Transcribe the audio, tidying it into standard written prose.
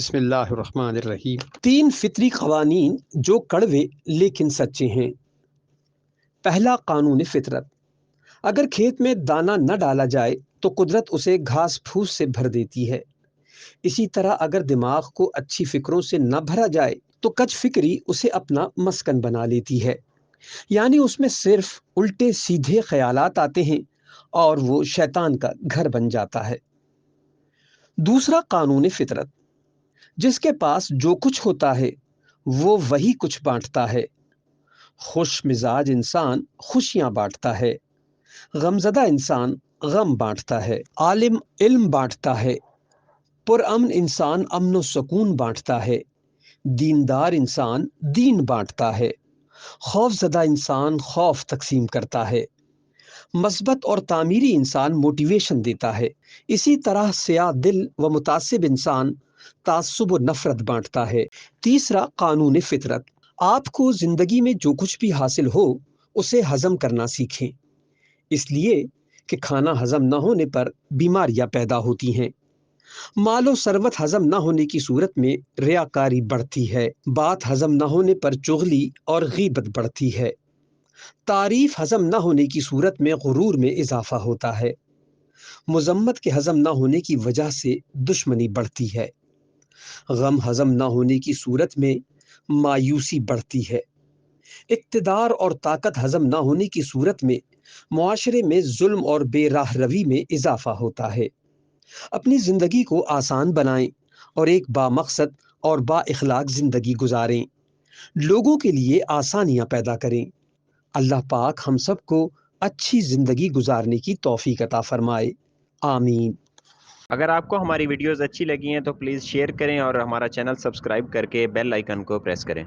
بسم اللہ الرحمن الرحیم۔ تین فطری قوانین جو کڑوے لیکن سچے ہیں۔ پہلا قانون فطرت، اگر کھیت میں دانہ نہ ڈالا جائے تو قدرت اسے گھاس پھوس سے بھر دیتی ہے۔ اسی طرح اگر دماغ کو اچھی فکروں سے نہ بھرا جائے تو کج فکری اسے اپنا مسکن بنا لیتی ہے، یعنی اس میں صرف الٹے سیدھے خیالات آتے ہیں اور وہ شیطان کا گھر بن جاتا ہے۔ دوسرا قانون فطرت، جس کے پاس جو کچھ ہوتا ہے وہ وہی کچھ بانٹتا ہے۔ خوش مزاج انسان خوشیاں بانٹتا ہے، غمزدہ انسان غم بانٹتا ہے، عالم علم بانٹتا ہے، پرامن انسان امن و سکون بانٹتا ہے، دیندار انسان دین بانٹتا ہے، خوف زدہ انسان خوف تقسیم کرتا ہے، مثبت اور تعمیری انسان موٹیویشن دیتا ہے۔ اسی طرح سیاہ دل و متعصب انسان تعصب و نفرت بانٹتا ہے۔ تیسرا قانون فطرت، آپ کو زندگی میں جو کچھ بھی حاصل ہو اسے ہضم کرنا سیکھیں، اس لیے کہ کھانا ہضم نہ ہونے پر بیماریاں پیدا ہوتی ہیں۔ مال و ثروت ہضم نہ ہونے کی صورت میں ریاکاری بڑھتی ہے، بات ہضم نہ ہونے پر چغلی اور غیبت بڑھتی ہے، تعریف ہضم نہ ہونے کی صورت میں غرور میں اضافہ ہوتا ہے، مذمت کے ہضم نہ ہونے کی وجہ سے دشمنی بڑھتی ہے، غم ہضم نہ ہونے کی صورت میں مایوسی بڑھتی ہے، اقتدار اور طاقت ہضم نہ ہونے کی صورت میں معاشرے میں ظلم اور بے راہ روی میں اضافہ ہوتا ہے۔ اپنی زندگی کو آسان بنائیں اور ایک بامقصد اور با اخلاق زندگی گزاریں، لوگوں کے لیے آسانیاں پیدا کریں۔ اللہ پاک ہم سب کو اچھی زندگی گزارنے کی توفیق عطا فرمائے، آمین۔ اگر آپ کو ہماری ویڈیوز اچھی لگی ہیں تو پلیز شیئر کریں اور ہمارا چینل سبسکرائب کر کے بیل آئیکن کو پریس کریں۔